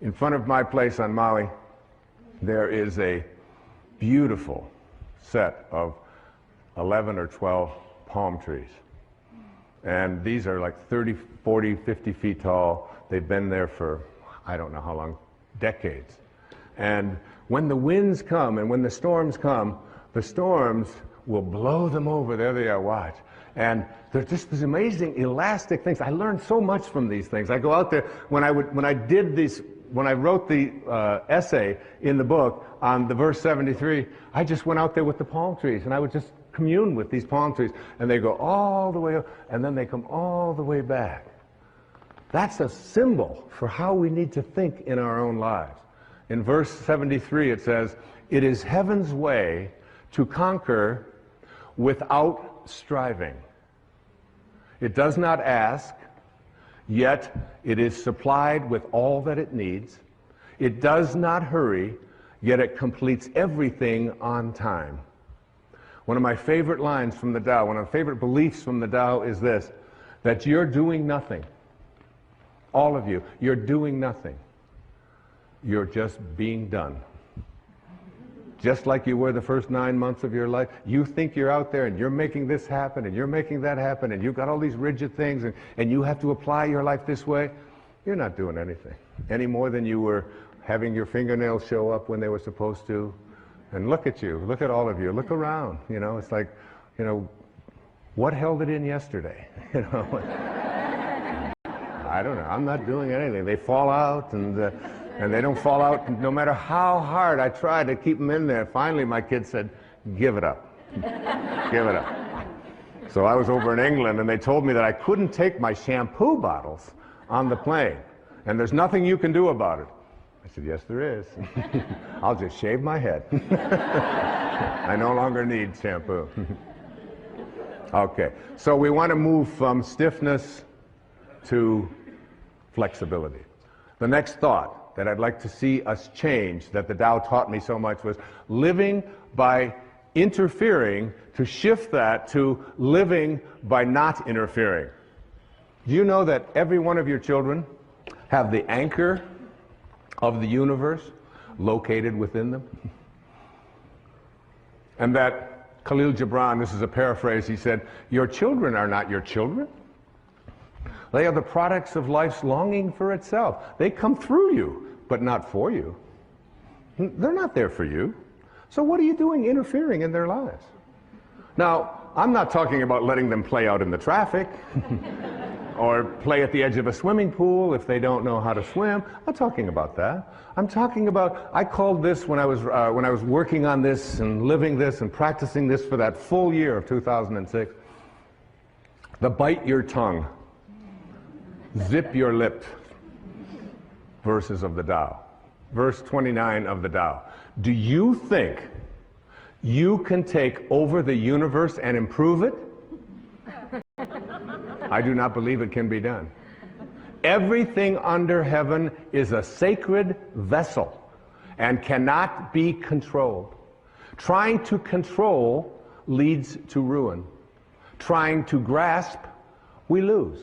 In front of my place on Maui, there is a beautiful set of 11 or 12 palm trees. And these are like 30, 40, 50 feet tall. They've been there for, I don't know how long, decades. And when the winds come and when the storms come, the storms will blow them over. There they are, watch. And they're just these amazing elastic things. I learned so much from these things. I go out there, when I wrote the essay in the book on the verse 73, I just went out there with the palm trees and I would just commune with these palm trees, and they go all the way up and then they come all the way back. That's a symbol for how we need to think in our own lives. In verse 73 it says, "It is heaven's way to conquer without striving. It does not ask, yet it is supplied with all that it needs. It does not hurry, yet it completes everything on time." One of my favorite lines from the Tao, one of my favorite beliefs from the Tao is this, that you're doing nothing. All of you, you're doing nothing. You're just being done. Just like you were the first 9 months of your life. You think you're out there and you're making this happen and you're making that happen and you've got all these rigid things and you have to apply your life this way. You're not doing anything. Any more than you were having your fingernails show up when they were supposed to. And look at you, look at all of you, look around, you know, it's like, you know, what held it in yesterday? You know, I don't know, I'm not doing anything. They fall out and they don't fall out no matter how hard I try to keep them in there. Finally, my kid said, "Give it up, give it up." So I was over in England and they told me that I couldn't take my shampoo bottles on the plane. And there's nothing you can do about it. I said, "Yes, there is. I'll just shave my head." I no longer need shampoo. Okay, so we want to move from stiffness to flexibility. The next thought that I'd like to see us change, that the Tao taught me so much, was living by interfering, to shift that to living by not interfering. Do you know that every one of your children have the anchor of the universe located within them? And that Khalil Gibran, this is a paraphrase, he said, "Your children are not your children. They are the products of life's longing for itself. They come through you, but not for you. They're not there for you. So what are you doing interfering in their lives?" Now, I'm not talking about letting them play out in the traffic or play at the edge of a swimming pool if they don't know how to swim. I'm not talking about that. I'm talking about, I called this when I was working on this and living this and practicing this for that full year of 2006, the bite your tongue, zip your lip verses of the Tao. Verse 29 of the Tao. Do you think you can take over the universe and improve it? I do not believe it can be done. Everything under heaven is a sacred vessel and cannot be controlled. Trying to control leads to ruin. Trying to grasp, we lose.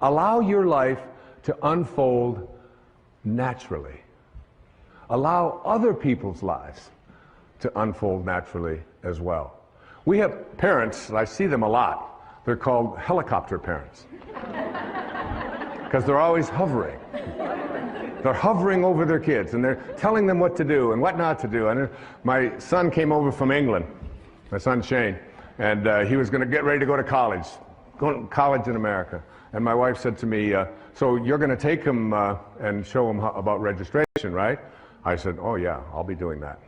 Allow your life to unfold naturally. Allow other people's lives to unfold naturally as well. We have parents, I see them a lot. They're called helicopter parents because they're always hovering. They're hovering over their kids and they're telling them what to do and what not to do. And my son came over from England, my son Shane, and he was going to get ready to go to college in America. And my wife said to me, "So you're going to take him and show him about registration, right?" I said, "Oh yeah, I'll be doing that."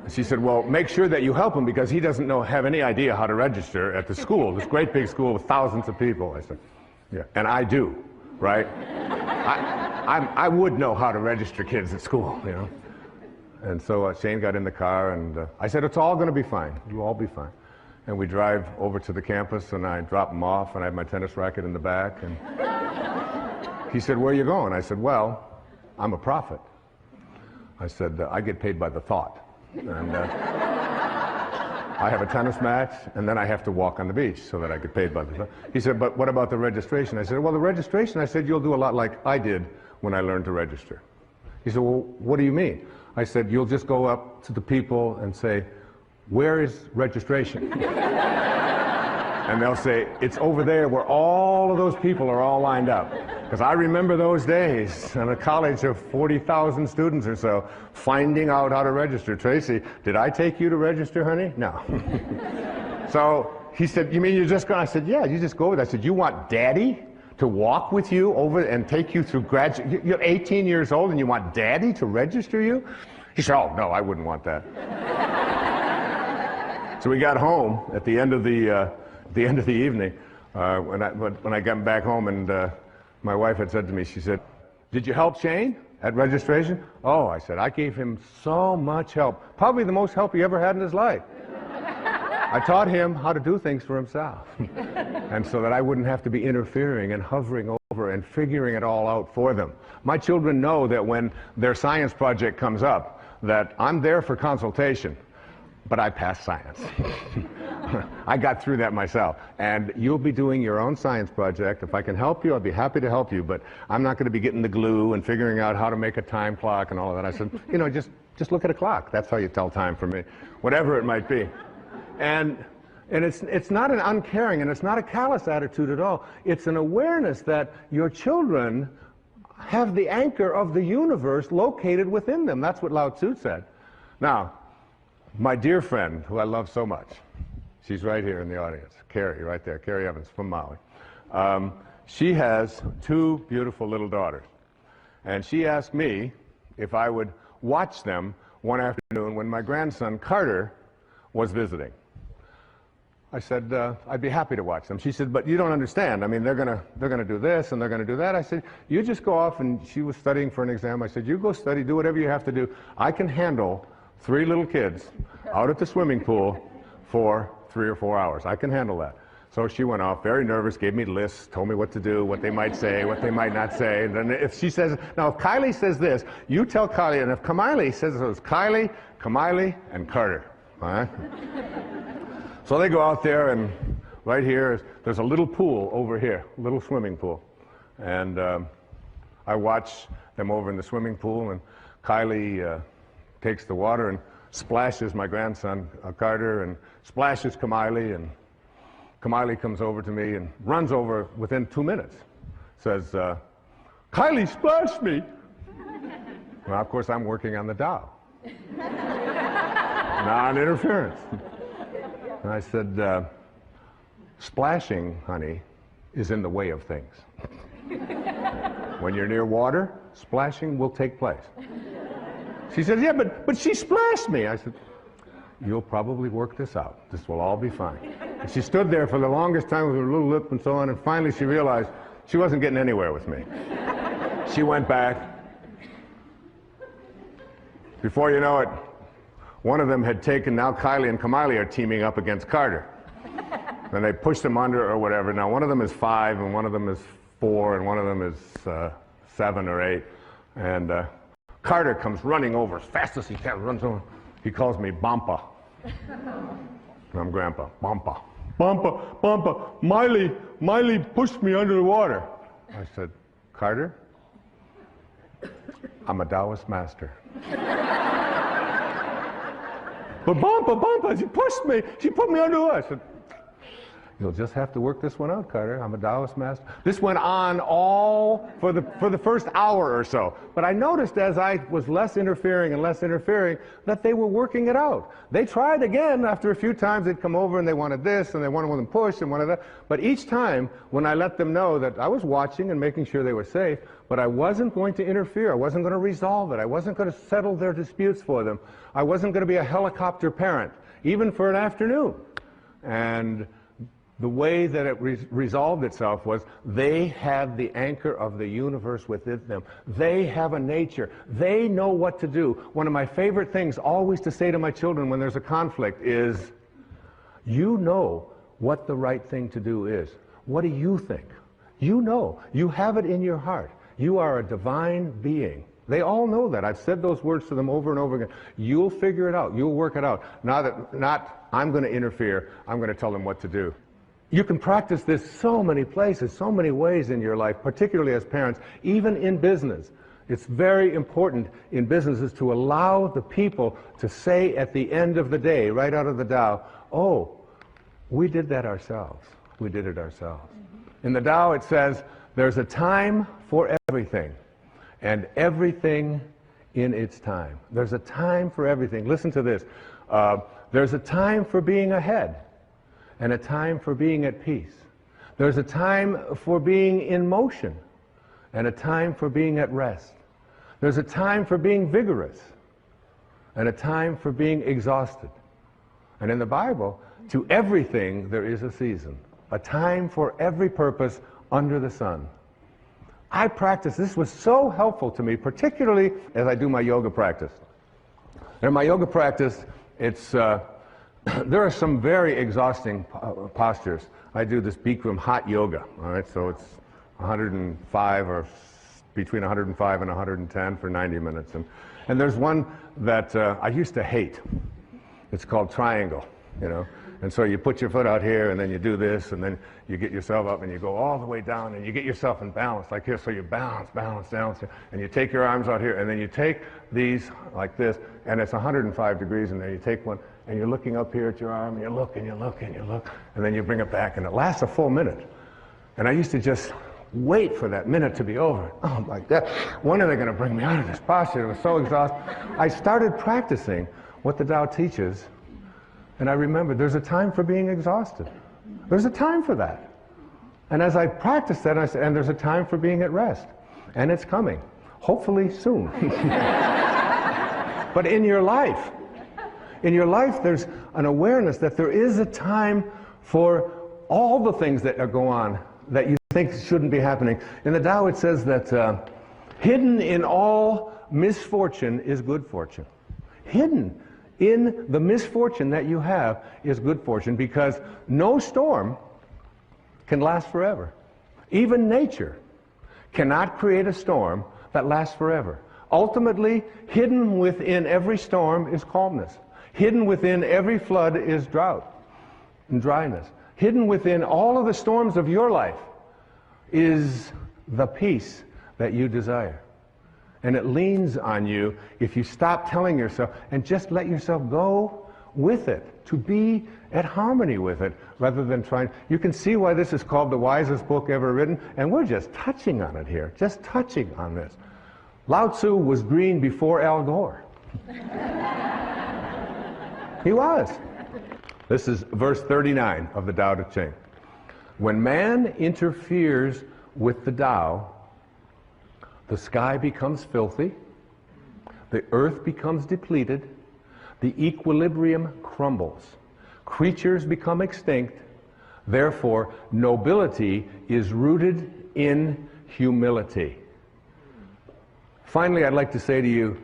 She said, "Well, make sure that you help him because he doesn't have any idea how to register at the school, this great big school with thousands of people." I said, "Yeah, and I do, right? I would know how to register kids at school, you know." And so Shane got in the car and I said, "It's all going to be fine. You'll all be fine." And we drive over to the campus and I drop him off and I have my tennis racket in the back. And he said, "Where are you going?" I said, "Well, I'm a prophet." I said, "I get paid by the thought. And I have a tennis match, and then I have to walk on the beach so that I get paid by the thought." He said, "But what about the registration?" I said, "Well, the registration," I said, "you'll do a lot like I did when I learned to register. He said, well, what do you mean? I said, you'll just go up to the people and say, where is registration? And they'll say, it's over there where all of those people are all lined up. Because I remember those days in a college of 40,000 students or so, finding out how to register. Tracy, did I take you to register, honey? No. So he said, you mean you're just going? I said, yeah, you just go with it. I said, you want Daddy to walk with you over and take you through graduate? You're 18 years old and you want Daddy to register you? He said, oh, no, I wouldn't want that. So we got home at the end of the evening, when I got back home, and my wife had said to me, she said, did you help Shane at registration? Oh, I said, I gave him so much help, probably the most help he ever had in his life. I taught him how to do things for himself, and so that I wouldn't have to be interfering and hovering over and figuring it all out for them. My children know that when their science project comes up, that I'm there for consultation, but I passed science. I got through that myself. And you'll be doing your own science project. If I can help you, I'll be happy to help you, but I'm not going to be getting the glue and figuring out how to make a time clock and all of that. I said, you know, just look at a clock. That's how you tell time for me, whatever it might be. And it's not an uncaring and it's not a callous attitude at all. It's an awareness that your children have the anchor of the universe located within them. That's what Lao Tzu said. Now, my dear friend, who I love so much, she's right here in the audience, Carrie, right there, Carrie Evans from Maui. She has two beautiful little daughters. And she asked me if I would watch them one afternoon when my grandson, Carter, was visiting. I said, I'd be happy to watch them. She said, but you don't understand. I mean, they're gonna do this and they're gonna do that. I said, you just go off, and she was studying for an exam. I said, you go study, do whatever you have to do. I can handle 3 little kids out at the swimming pool for 3 or 4 hours. I can handle that. So she went off, very nervous, gave me lists, told me what to do, what they might say, what they might not say. And then if she says, now if Kylie says this, you tell Kylie, and if Kamiley says it was Kylie, Kamiley, and Carter. All right? So they go out there, and right here, there's a little pool over here, a little swimming pool. And I watch them over in the swimming pool, and Kylie takes the water and splashes my grandson, Carter, and splashes Kamiley, and Kamiley comes over to me and runs over within 2 minutes. Says, Kylie splashed me. Well, of course, I'm working on the Tao. Non-interference. And I said, splashing, honey, is in the way of things. When you're near water, splashing will take place. She said, yeah, but she splashed me. I said, you'll probably work this out. This will all be fine. And she stood there for the longest time with her little lip and so on, and finally she realized she wasn't getting anywhere with me. She went back. Before you know it, one of them had taken, now Kylie and Kamiley are teaming up against Carter. And they pushed him under or whatever. Now one of them is 5, and one of them is 4, and one of them is 7 or 8. And Carter comes running over as fast as he can, runs over. He calls me Bampa. I'm Grandpa. Bampa. Bampa, Bampa, Miley pushed me under the water. I said, Carter, I'm a Taoist master. But Bampa, she pushed me. She put me under the water. I said, you'll just have to work this one out, Carter. I'm a Taoist master. This went on all for the first hour or so. But I noticed as I was less interfering and less interfering that they were working it out. They tried again after a few times. They'd come over and they wanted this and they wanted them pushed and wanted that. But each time when I let them know that I was watching and making sure they were safe, but I wasn't going to interfere. I wasn't going to resolve it. I wasn't going to settle their disputes for them. I wasn't going to be a helicopter parent, even for an afternoon. And the way that it resolved itself was they have the anchor of the universe within them. They have a nature. They know what to do. One of my favorite things always to say to my children when there's a conflict is, you know what the right thing to do is. What do you think? You know. You have it in your heart. You are a divine being. They all know that. I've said those words to them over and over again. You'll figure it out. You'll work it out. Not I'm going to interfere. I'm going to tell them what to do. You can practice this so many places, so many ways in your life, particularly as parents, even in business. It's very important in businesses to allow the people to say at the end of the day, right out of the Tao, oh, we did that ourselves. We did it ourselves. In the Tao it says, there's a time for everything, and everything in its time. There's a time for everything. Listen to this. There's a time for being ahead, and a time for being at peace. There's a time for being in motion, and a time for being at rest. There's a time for being vigorous, and a time for being exhausted. And in the Bible, to everything there is a season, a time for every purpose under the sun. I practice, this was so helpful to me, particularly as I do my yoga practice. In my yoga practice, it's, there are some very exhausting postures. I do this Bikram hot yoga, all right, so it's 105 or between 105 and 110 for 90 minutes. And there's one that I used to hate. It's called triangle, you know. And so you put your foot out here, and then you do this, and then you get yourself up, and you go all the way down, and you get yourself in balance like here. So you balance, and you take your arms out here, and then you take these like this, and it's 105 degrees in there. You take one, and you're looking up here at your arm, and you look, and you look, and you look, and then you bring it back, and it lasts a full minute. And I used to just wait for that minute to be over. Oh my God, when are they going to bring me out of this posture? It was so exhausting. I started practicing what the Tao teaches, and I remembered there's a time for being exhausted. There's a time for that. And as I practiced that, I said, and there's a time for being at rest. And it's coming, hopefully soon. But in your life, there's an awareness that there is a time for all the things that go on that you think shouldn't be happening. In the Tao it says that hidden in all misfortune is good fortune. Hidden in the misfortune that you have is good fortune, because no storm can last forever. Even nature cannot create a storm that lasts forever. Ultimately, hidden within every storm is calmness. Hidden within every flood is drought and dryness. Hidden within all of the storms of your life is the peace that you desire. And it leans on you if you stop telling yourself and just let yourself go with it, to be at harmony with it, rather than trying. You can see why this is called the wisest book ever written, and we're just touching on it here, just touching on this. Lao Tzu was green before Al Gore. He was. This is verse 39 of the Tao Te Ching. When man interferes with the Tao, the sky becomes filthy, the earth becomes depleted, the equilibrium crumbles, creatures become extinct, therefore nobility is rooted in humility. Finally, I'd like to say to you,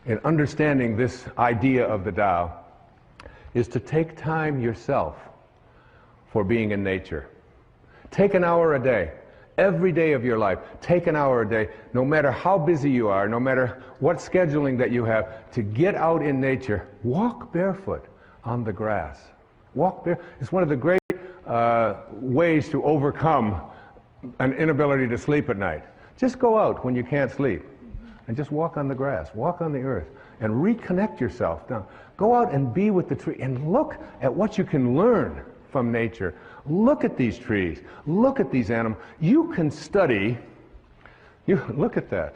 in understanding this idea of the Tao, is to take time yourself for being in nature. Take an hour a day. Every day of your life, take an hour a day, no matter how busy you are, no matter what scheduling that you have, to get out in nature. Walk barefoot on the grass. Walk barefoot. It's one of the great ways to overcome an inability to sleep at night. Just go out when you can't sleep and just walk on the grass, walk on the earth, and reconnect yourself. Now, go out and be with the tree and look at what you can learn from nature. Look at these trees. Look at these animals. You can study. Look at that.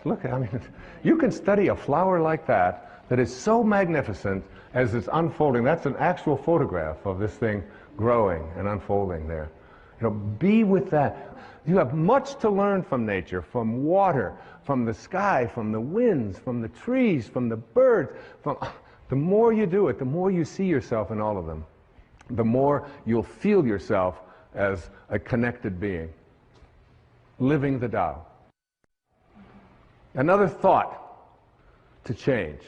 You can study a flower like that is so magnificent as it's unfolding. That's an actual photograph of this thing growing and unfolding there. You know, be with that. You have much to learn from nature, from water, from the sky, from the winds, from the trees, from the birds. The more you do it, the more you see yourself in all of them. The more you'll feel yourself as a connected being, living the Tao. Another thought to change.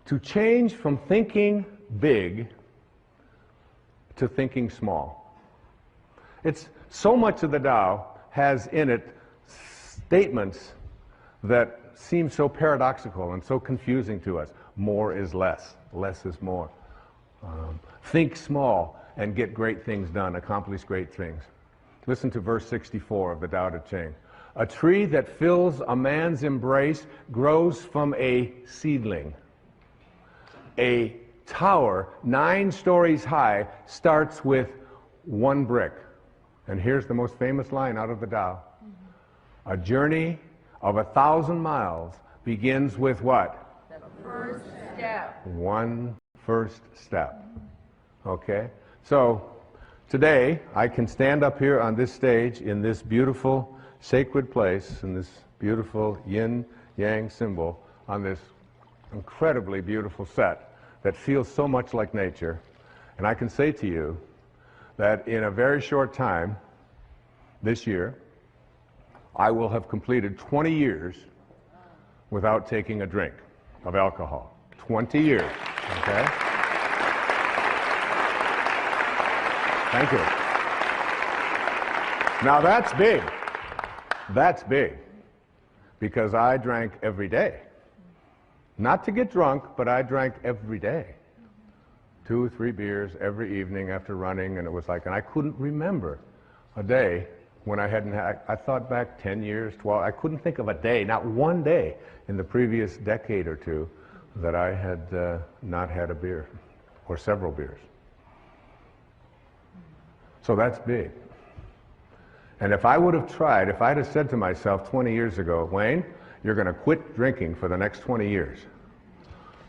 To change from thinking big to thinking small. It's so much of the Tao has in it statements that seem so paradoxical and so confusing to us. More is less. Less is more. Think small and get great things done, accomplish great things. Listen to verse 64 of the Tao Te Ching. A tree that fills a man's embrace grows from a seedling. A tower 9 stories high starts with 1 brick. And here's the most famous line out of the Tao. A journey of 1,000 miles begins with what? The first step. 1 first step. Okay? So, today, I can stand up here on this stage in this beautiful sacred place, in this beautiful yin-yang symbol, on this incredibly beautiful set that feels so much like nature. And I can say to you that in a very short time, this year, I will have completed 20 years without taking a drink of alcohol. 20 years, okay? Thank you. Now that's big. That's big. Because I drank every day. Not to get drunk, but I drank every day. 2 or 3 beers every evening after running, and it was like, and I couldn't remember a day when I hadn't had, I thought back 10 years, 12, I couldn't think of a day, not one day in the previous decade or two that I had not had a beer, or several beers. So that's big. And if I would have tried, if I'd have said to myself 20 years ago, Wayne, you're going to quit drinking for the next 20 years,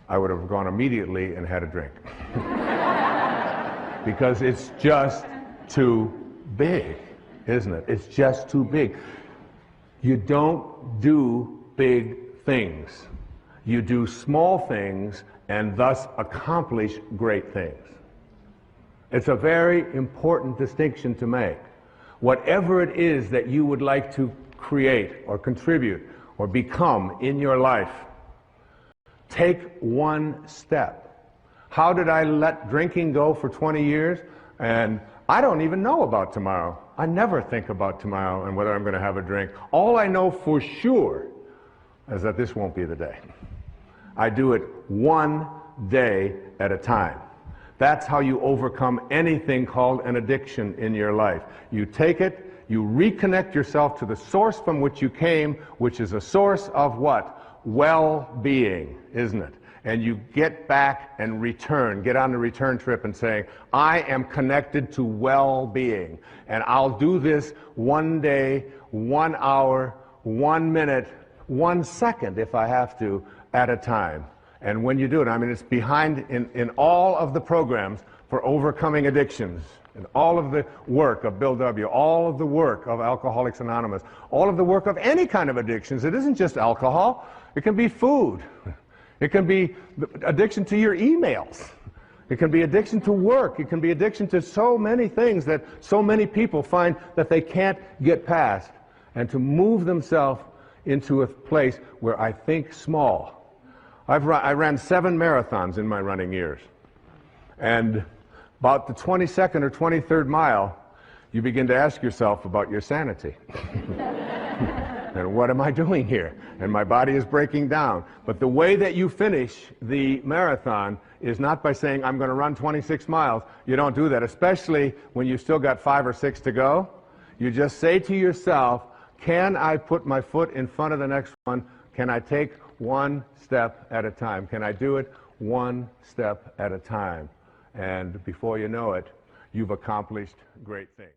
I would have gone immediately and had a drink. Because it's just too big, isn't it? It's just too big. You don't do big things. You do small things and thus accomplish great things. It's a very important distinction to make. Whatever it is that you would like to create or contribute or become in your life, take 1 step. How did I let drinking go for 20 years? And I don't even know about tomorrow. I never think about tomorrow and whether I'm going to have a drink. All I know for sure is that this won't be the day. I do it 1 day at a time. That's how you overcome anything called an addiction in your life. You take it, you reconnect yourself to the source from which you came, which is a source of what? Well-being, isn't it? And you get back and return, get on the return trip and say, I am connected to well-being. And I'll do this 1 day, 1 hour, 1 minute, 1 second if I have to, at a time. And when you do it, I mean, it's behind in all of the programs for overcoming addictions, and all of the work of Bill W., all of the work of Alcoholics Anonymous, all of the work of any kind of addictions. It isn't just alcohol. It can be food. It can be addiction to your emails. It can be addiction to work. It can be addiction to so many things that so many people find that they can't get past. And to move themselves into a place where I think small. I ran 7 marathons in my running years. And about the 22nd or 23rd mile, you begin to ask yourself about your sanity. And what am I doing here? And my body is breaking down. But the way that you finish the marathon is not by saying, I'm going to run 26 miles. You don't do that, especially when you've still got 5 or 6 to go. You just say to yourself, can I put my foot in front of the next one? Can I take 1 step at a time? Can I do it 1 step at a time? And before you know it, you've accomplished great things.